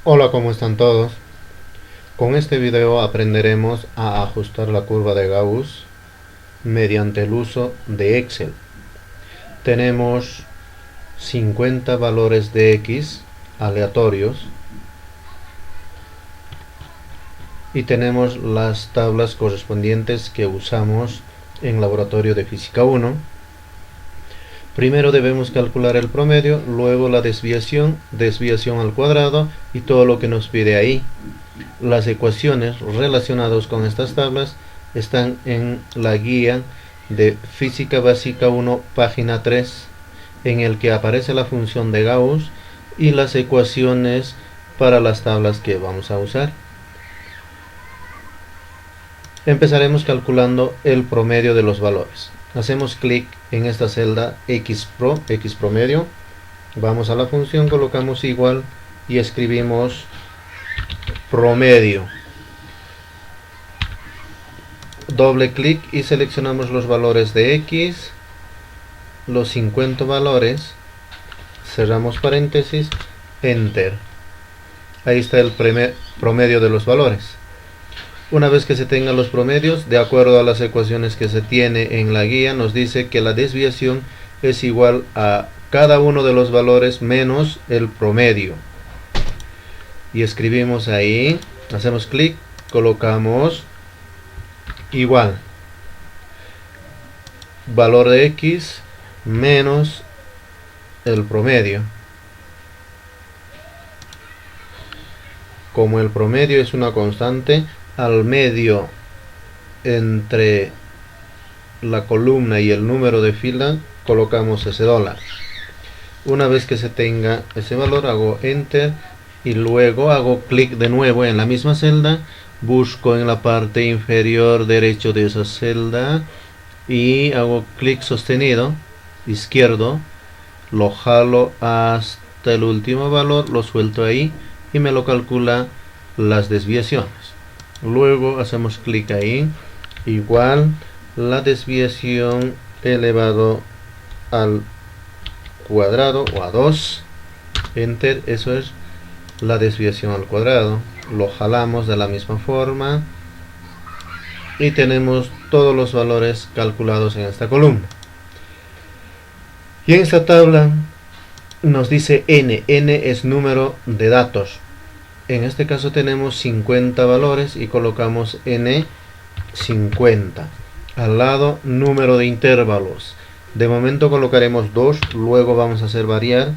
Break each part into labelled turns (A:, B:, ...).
A: Hola, ¿cómo están todos? Con este video aprenderemos a ajustar la curva de Gauss mediante el uso de Excel. Tenemos 50 valores de X aleatorios y tenemos las tablas correspondientes que usamos en laboratorio de física 1. Primero debemos calcular el promedio, luego la desviación al cuadrado y todo lo que nos pide ahí. Las ecuaciones relacionadas con estas tablas están en la guía de Física Básica 1, página 3, en el que aparece la función de Gauss y las ecuaciones para las tablas que vamos a usar. Empezaremos calculando el promedio de los valores. Hacemos clic en esta celda X promedio, vamos a la función, colocamos igual y escribimos promedio. Doble clic y seleccionamos los valores de X, los 50 valores, cerramos paréntesis, Enter. Ahí está el promedio de los valores. Una vez que se tengan los promedios, de acuerdo a las ecuaciones que se tiene en la guía, nos dice que la desviación es igual a cada uno de los valores menos el promedio. Y escribimos ahí, hacemos clic, colocamos igual valor de X menos el promedio. Como el promedio es una constante, al medio entre la columna y el número de fila colocamos ese dólar. Una vez que se tenga ese valor, hago Enter y luego hago clic de nuevo en la misma celda, busco en la parte inferior derecho de esa celda y hago clic sostenido izquierdo, lo jalo hasta el último valor, lo suelto ahí y me lo calcula las desviaciones. Luego hacemos clic ahí, igual la desviación elevado al cuadrado o a 2, Enter, eso es la desviación al cuadrado. Lo jalamos de la misma forma y tenemos todos los valores calculados en esta columna. Y en esta tabla nos dice n es número de datos. En este caso tenemos 50 valores y colocamos n 50. Al lado, número de intervalos. De momento colocaremos 2, luego vamos a hacer variar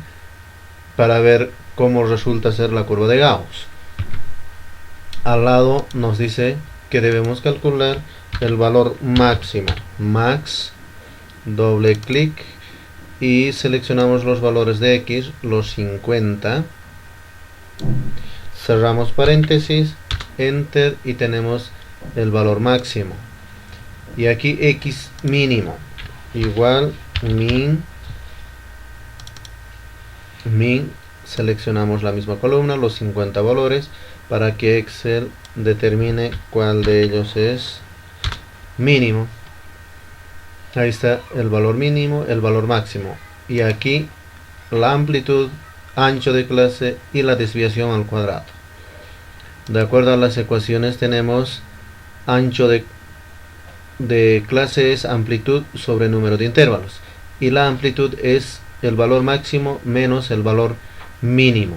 A: para ver cómo resulta ser la curva de Gauss. Al lado nos dice que debemos calcular el valor máximo. Max, doble clic y seleccionamos los valores de X, los 50. Cerramos paréntesis, Enter y tenemos el valor máximo. Y aquí X mínimo, igual min, seleccionamos la misma columna, los 50 valores, para que Excel determine cuál de ellos es mínimo. Ahí está el valor mínimo, el valor máximo. Y aquí la amplitud, ancho de clase y la desviación al cuadrado. De acuerdo a las ecuaciones tenemos ancho de clase es amplitud sobre número de intervalos y la amplitud es el valor máximo menos el valor mínimo.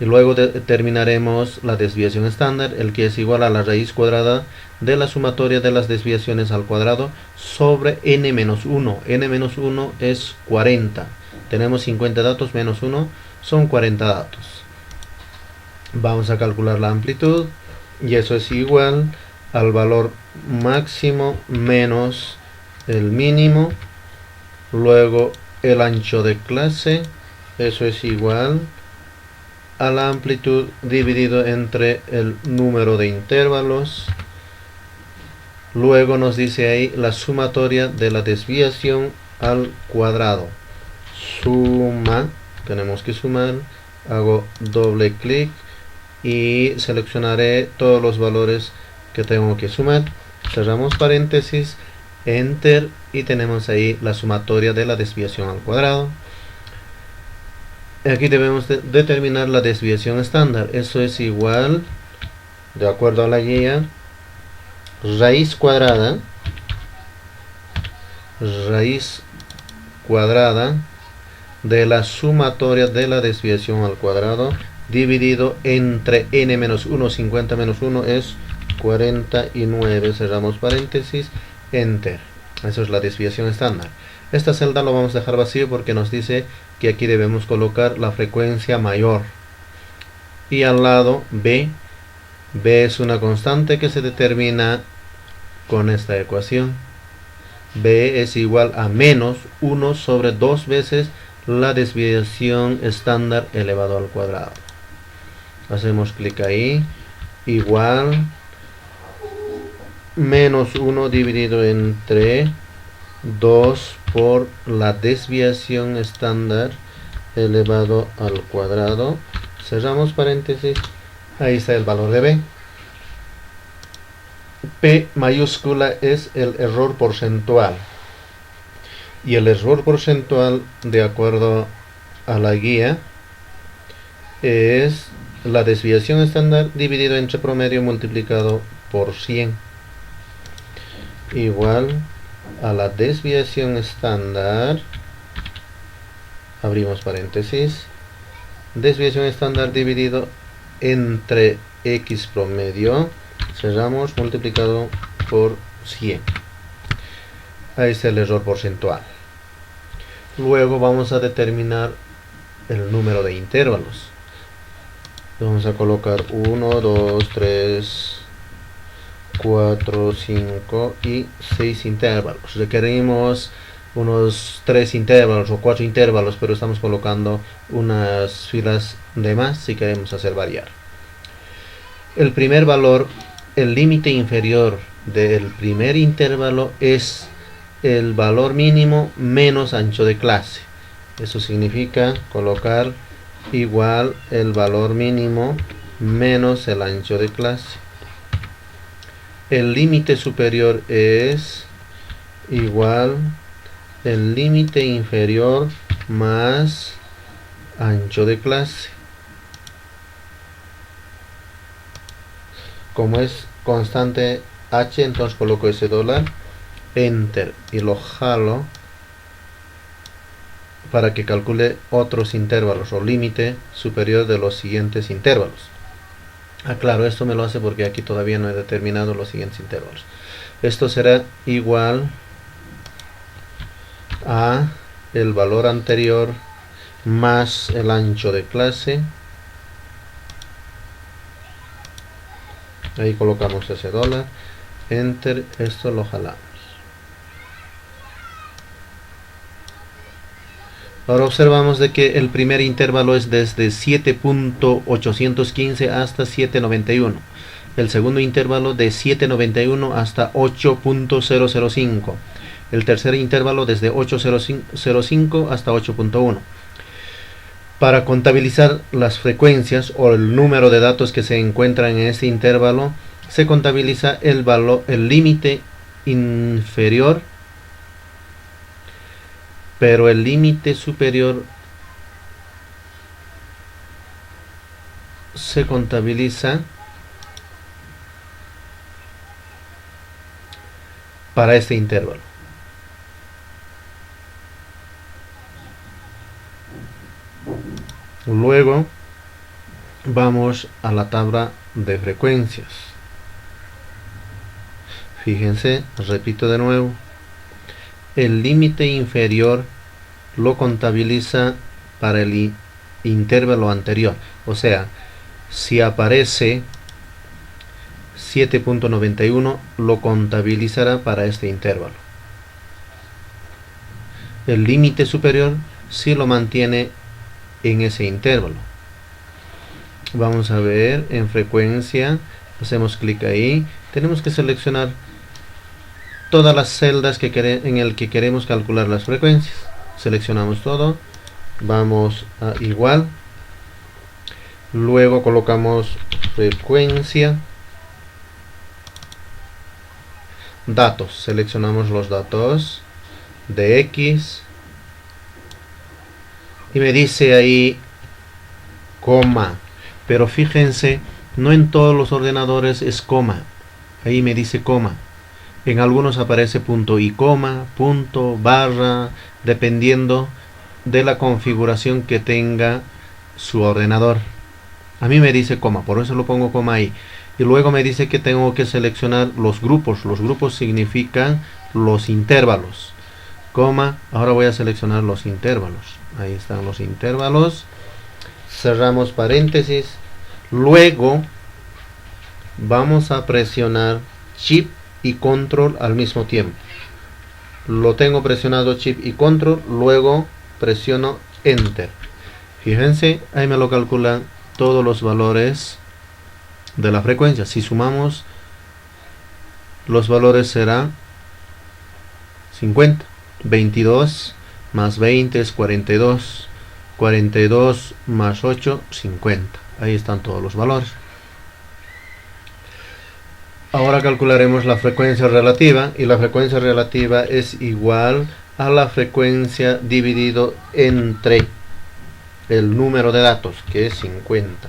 A: Y luego determinaremos la desviación estándar, el que es igual a la raíz cuadrada de la sumatoria de las desviaciones al cuadrado sobre n-1. n-1 es 40. Tenemos 50 datos menos 1, son 40 datos. Vamos a calcular la amplitud y eso es igual al valor máximo menos el mínimo. Luego el ancho de clase, eso es igual a la amplitud dividido entre el número de intervalos. Luego nos dice ahí la sumatoria de la desviación al cuadrado. Suma, tenemos que sumar, hago doble clic y seleccionaré todos los valores que tengo que sumar. Cerramos paréntesis, Enter y tenemos ahí la sumatoria de la desviación al cuadrado. Aquí debemos determinar la desviación estándar. Eso es igual, de acuerdo a la guía, raíz cuadrada de la sumatoria de la desviación al cuadrado dividido entre n-1, 50 menos 1 es 49, cerramos paréntesis, enter. Eso es la desviación estándar. Esta celda lo vamos a dejar vacío porque nos dice que aquí debemos colocar la frecuencia mayor. Y al lado B es una constante que se determina con esta ecuación. B es igual a menos 1 sobre 2 veces la desviación estándar elevado al cuadrado. Hacemos clic ahí, igual menos 1 dividido entre 2 por la desviación estándar elevado al cuadrado. Cerramos paréntesis. Ahí está el valor de B. P mayúscula es el error porcentual. Y el error porcentual, de acuerdo a la guía, es la desviación estándar dividido entre promedio multiplicado por 100. Igual a la desviación estándar, abrimos paréntesis, desviación estándar dividido entre x promedio, cerramos, multiplicado por 100. Ahí está el error porcentual. Luego vamos a determinar el número de intervalos. Vamos a colocar 1, 2, 3, 4, 5 y 6 intervalos. Requerimos unos 3 intervalos o 4 intervalos, pero estamos colocando unas filas de más si queremos hacer variar. El primer valor, el límite inferior del primer intervalo es el valor mínimo menos ancho de clase. Eso significa colocar igual el valor mínimo menos el ancho de clase. El límite superior es igual el límite inferior más ancho de clase. Como es constante h, entonces coloco ese dólar, enter, y lo jalo para que calcule otros intervalos o límite superior de los siguientes intervalos. Claro, esto me lo hace porque aquí todavía no he determinado los siguientes intervalos. Esto será igual a el valor anterior más el ancho de clase. Ahí colocamos ese dólar, enter, esto lo jalamos. Ahora observamos de que el primer intervalo es desde 7.815 hasta 7.91. El segundo intervalo de 7.91 hasta 8.005. El tercer intervalo desde 8.005 hasta 8.1. Para contabilizar las frecuencias o el número de datos que se encuentran en este intervalo, se contabiliza el límite inferior, pero el límite superior se contabiliza para este intervalo. Luego vamos a la tabla de frecuencias. Fíjense, repito de nuevo, el límite inferior lo contabiliza para el intervalo anterior. O sea, si aparece 7.91, lo contabilizará para este intervalo. El límite superior sí lo mantiene en ese intervalo. Vamos a ver en frecuencia, hacemos clic ahí, tenemos que seleccionar todas las celdas en el que queremos calcular las frecuencias. Seleccionamos todo, vamos a igual, luego colocamos frecuencia, datos, seleccionamos los datos de X y me dice ahí coma. Pero fíjense, no en todos los ordenadores es coma. Ahí me dice coma. En algunos aparece punto y coma, punto, barra, dependiendo de la configuración que tenga su ordenador. A mí me dice coma, por eso lo pongo coma ahí. Y luego me dice que tengo que seleccionar los grupos. Los grupos significan los intervalos. Coma, ahora voy a seleccionar los intervalos. Ahí están los intervalos. Cerramos paréntesis. Luego vamos a presionar Shift y Control al mismo tiempo. Lo tengo presionado Shift y Control, luego presiono Enter. Fíjense, ahí me lo calculan todos los valores de la frecuencia. Si sumamos los valores serán 50. 22 más 20 es 42. 42 más 8, 50. Ahí están todos los valores. Ahora calcularemos la frecuencia relativa, y la frecuencia relativa es igual a la frecuencia dividido entre el número de datos, que es 50.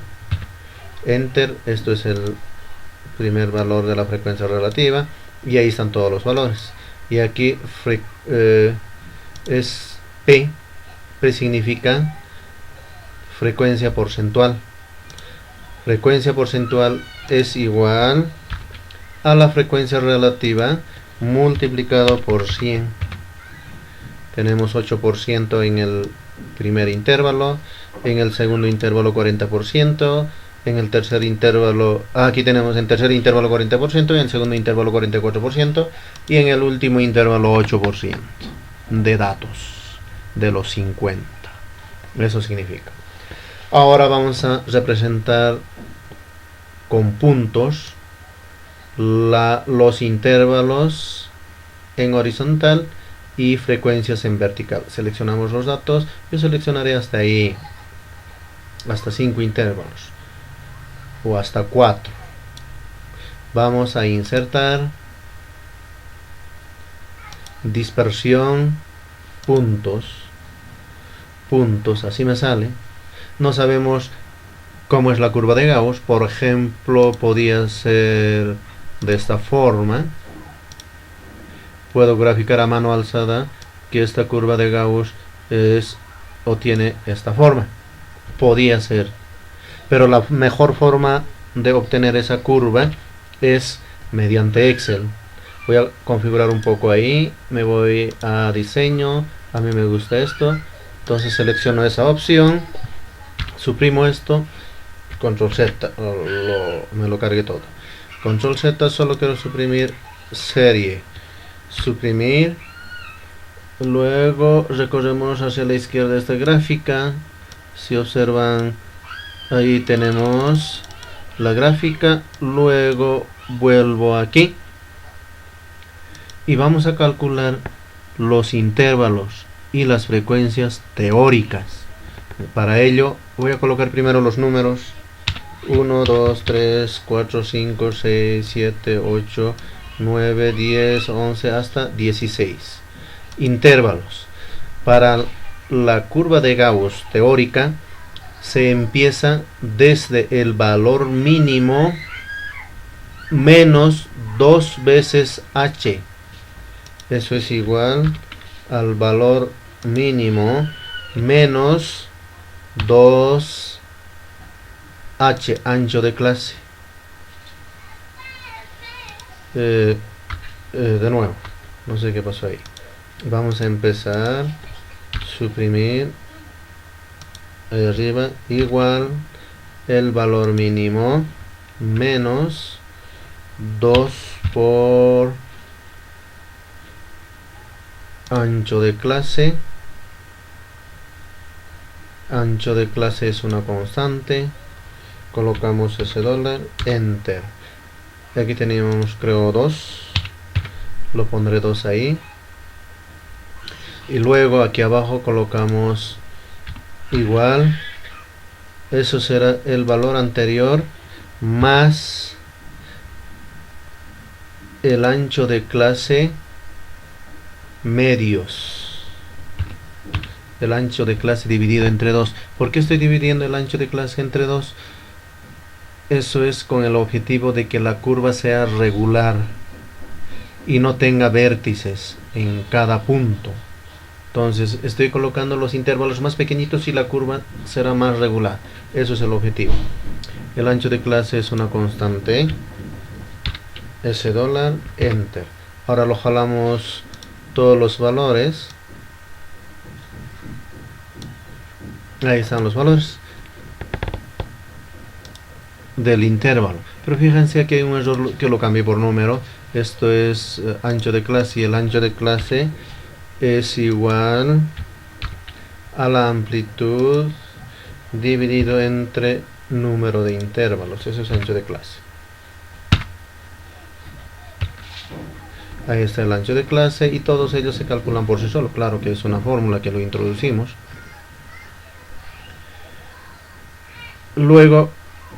A: Enter, esto es el primer valor de la frecuencia relativa, y ahí están todos los valores. Y aquí es P. P significa frecuencia porcentual. Frecuencia porcentual es igual a la frecuencia relativa multiplicado por 100. Tenemos 8% en el primer intervalo, en el segundo intervalo 40%, en el tercer intervalo, aquí tenemos en tercer intervalo 40%, en el segundo intervalo 44% y en el último intervalo 8% de datos de los 50. Eso significa. Ahora vamos a representar con puntos los intervalos en horizontal y frecuencias en vertical. Seleccionamos los datos. Yo seleccionaré hasta ahí, hasta 5 intervalos o hasta 4. Vamos a insertar dispersión puntos, así me sale. No sabemos cómo es la curva de Gauss. Por ejemplo, podía ser de esta forma. Puedo graficar a mano alzada que esta curva de Gauss es o tiene esta forma. Podía ser, pero la mejor forma de obtener esa curva es mediante Excel. Voy a configurar un poco ahí. Me voy a diseño. A mí me gusta esto. Entonces selecciono esa opción. Suprimo esto. Control Z. Me lo cargué todo. Control Z. Solo quiero suprimir serie. Suprimir. Luego recorremos hacia la izquierda esta gráfica. Si observan, ahí tenemos la gráfica. Luego vuelvo aquí y vamos a calcular los intervalos y las frecuencias teóricas. Para ello voy a colocar primero los números 1, 2, 3, 4, 5, 6, 7, 8, 9, 10, 11 hasta 16. Intervalos. Para la curva de Gauss teórica se empieza desde el valor mínimo menos 2 veces h. Eso es igual al valor mínimo menos 2h, ancho de clase. De nuevo, no sé qué pasó ahí. Vamos a empezar. Suprimir. Ahí arriba, igual el valor mínimo menos 2 por ancho de clase. Ancho de clase es una constante. Colocamos ese dólar. Enter. Aquí teníamos, creo, 2. Lo pondré 2 ahí. Y luego aquí abajo colocamos igual. Eso será el valor anterior más el ancho de clase medios. el ancho de clase dividido entre 2. ¿Por qué estoy dividiendo el ancho de clase entre 2? Eso es con el objetivo de que la curva sea regular y no tenga vértices en cada punto. Entonces estoy colocando los intervalos más pequeñitos y la curva será más regular. Eso es el objetivo. El ancho de clase es una constante. S dólar, enter. Ahora lo jalamos todos los valores. Ahí están los valores del intervalo. Pero fíjense que hay un error que lo cambié por número. Esto es ancho de clase, y el ancho de clase es igual a la amplitud dividido entre número de intervalos. Eso es ancho de clase. Ahí está el ancho de clase y todos ellos se calculan por sí solos. Claro que es una fórmula que lo introducimos. Luego,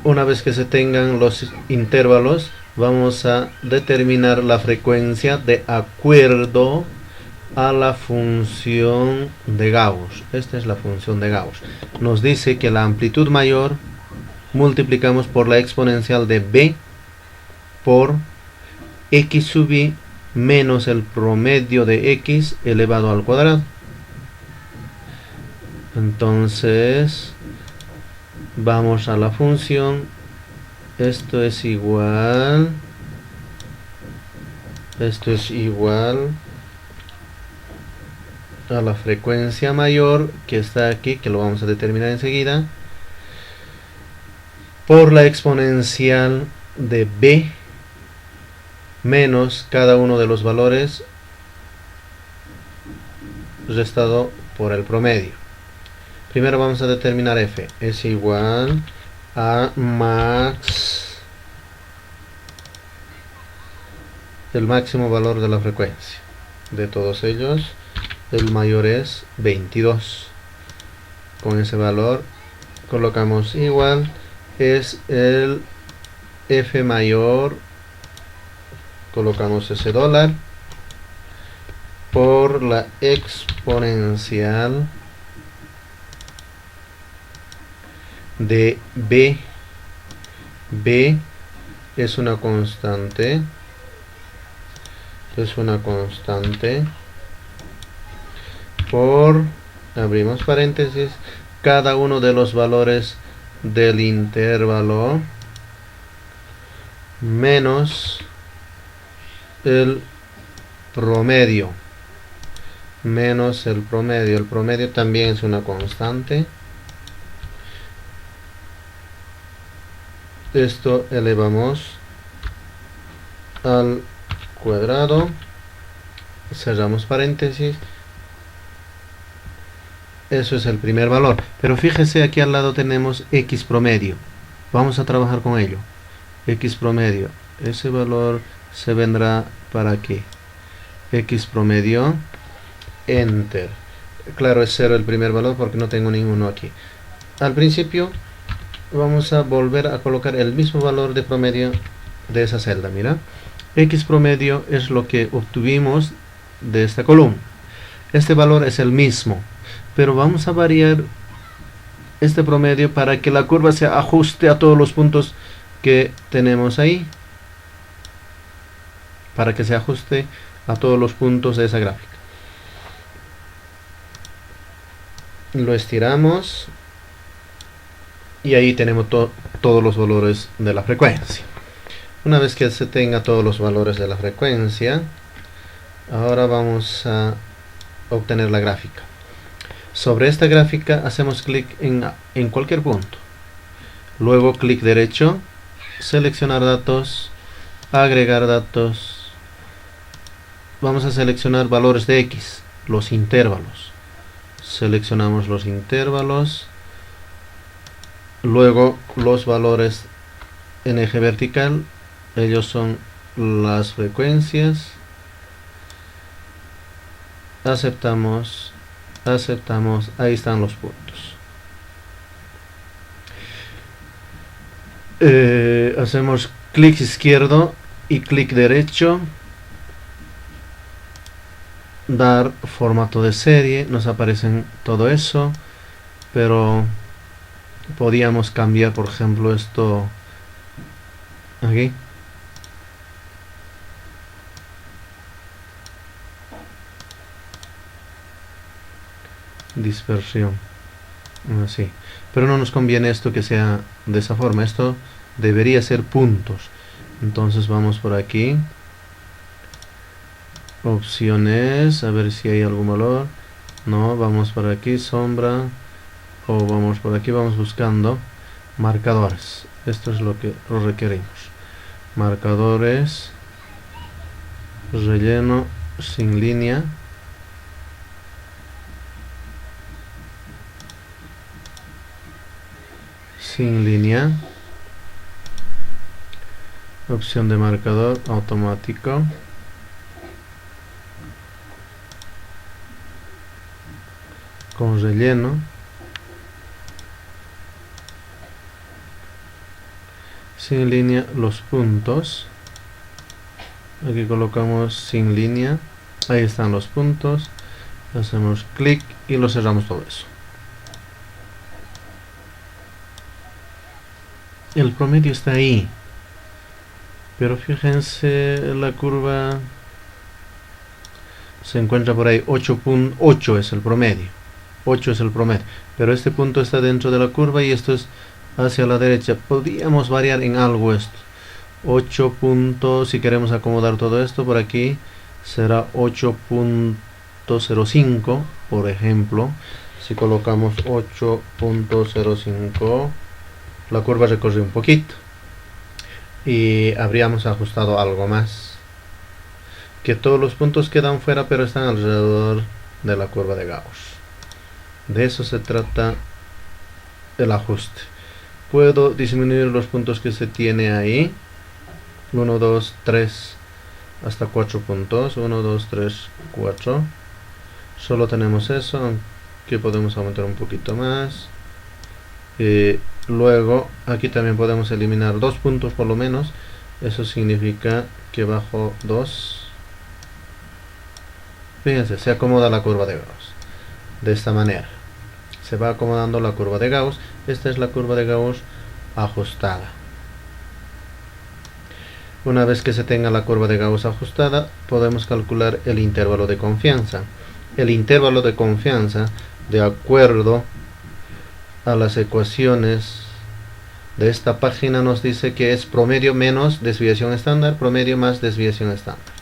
A: una vez que se tengan los intervalos, vamos a determinar la frecuencia de acuerdo a la función de Gauss. Esta es la función de Gauss. Nos dice que la amplitud mayor multiplicamos por la exponencial de b por x sub i menos el promedio de x elevado al cuadrado. Entonces vamos a la función. Esto es igual a la frecuencia mayor que está aquí, que lo vamos a determinar enseguida, por la exponencial de b menos cada uno de los valores restado por el promedio. Primero vamos a determinar f. Es igual a max, el máximo valor de la frecuencia. De todos ellos, el mayor es 22. Con ese valor colocamos igual, es el f mayor, colocamos ese dólar, por la exponencial de b. B es una constante, por, abrimos paréntesis, cada uno de los valores del intervalo menos el promedio, el promedio también es una constante. Esto elevamos al cuadrado, cerramos paréntesis. Eso es el primer valor, pero fíjese, aquí al lado tenemos x promedio. Vamos a trabajar con ello. X promedio, ese valor se vendrá para aquí. X promedio, enter. Claro, es 0 el primer valor porque no tengo ninguno aquí. Al principio vamos a volver a colocar el mismo valor de promedio de esa celda. Mira, x promedio es lo que obtuvimos de esta columna. Este valor es el mismo, pero vamos a variar este promedio para que la curva se ajuste a todos los puntos que tenemos ahí, para que se ajuste a todos los puntos de esa gráfica. Lo estiramos y ahí tenemos todos los valores de la frecuencia. Una vez que se tenga todos los valores de la frecuencia, ahora vamos a obtener la gráfica. Sobre esta gráfica hacemos clic en cualquier punto, luego clic derecho, seleccionar datos, agregar datos. Vamos a seleccionar valores de x, los intervalos. Seleccionamos los intervalos, luego los valores en eje vertical, ellos son las frecuencias. Aceptamos, ahí están los puntos. Hacemos clic izquierdo y clic derecho dar formato de serie, nos aparecen todo eso, pero podíamos cambiar, por ejemplo, esto aquí. Dispersión, así, pero no nos conviene esto que sea de esa forma. Esto debería ser puntos. Entonces vamos por aquí, opciones, a ver si hay algún valor. No, vamos por aquí, sombra, o vamos por aquí, vamos buscando marcadores. Esto es lo que requerimos. Marcadores, relleno sin línea, sin línea, opción de marcador automático, con relleno, sin línea los puntos. Aquí colocamos sin línea, ahí están los puntos, hacemos clic y lo cerramos todo eso. El promedio está ahí, pero fíjense, la curva se encuentra por ahí. 8.8 es el promedio, 8 es el promedio, pero este punto está dentro de la curva y esto es hacia la derecha. Podríamos variar en algo esto. 8 puntos, si queremos acomodar todo esto por aquí, será 8.05, por ejemplo. Si colocamos 8.05, la curva recorre un poquito y habríamos ajustado algo más, que todos los puntos quedan fuera pero están alrededor de la curva de Gauss. De eso se trata el ajuste. Puedo disminuir los puntos que se tiene ahí, 1, 2, 3, hasta 4 puntos, 1, 2, 3, 4. Solo tenemos eso, aunque podemos aumentar un poquito más. Luego aquí también podemos eliminar 2 puntos por lo menos. Eso significa que bajo 2. Fíjense, se acomoda la curva de Gauss de esta manera. Se va acomodando la curva de Gauss. Esta es la curva de Gauss ajustada. Una vez que se tenga la curva de Gauss ajustada, podemos calcular el intervalo de confianza. El intervalo de confianza, de acuerdo a las ecuaciones de esta página, nos dice que es promedio menos desviación estándar, promedio más desviación estándar.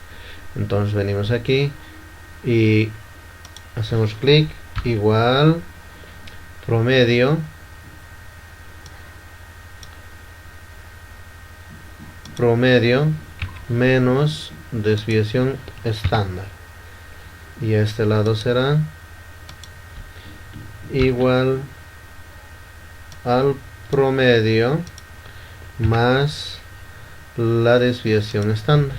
A: Entonces venimos aquí y hacemos clic, igual promedio menos desviación estándar, y a este lado será igual al promedio más la desviación estándar.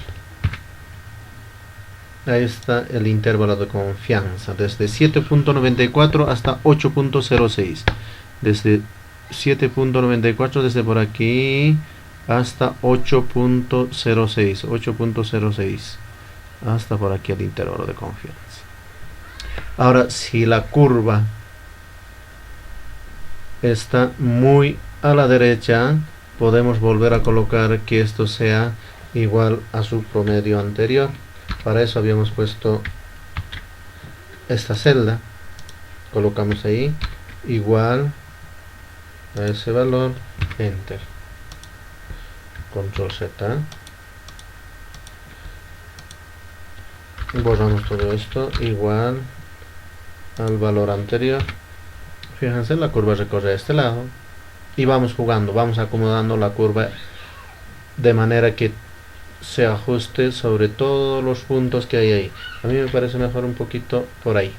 A: Ahí está el intervalo de confianza, desde 7.94 hasta 8.06. Desde 7.94, desde por aquí hasta 8.06, hasta por aquí el intervalo de confianza. Ahora, si la curva está muy a la derecha, podemos volver a colocar que esto sea igual a su promedio anterior. Para eso habíamos puesto esta celda, colocamos ahí igual a ese valor, enter, control Z, borramos todo esto, igual al valor anterior. Fíjense, la curva recorre a este lado y vamos jugando, vamos acomodando la curva de manera que se ajuste sobre todos los puntos que hay ahí. A mí me parece mejor un poquito por ahí.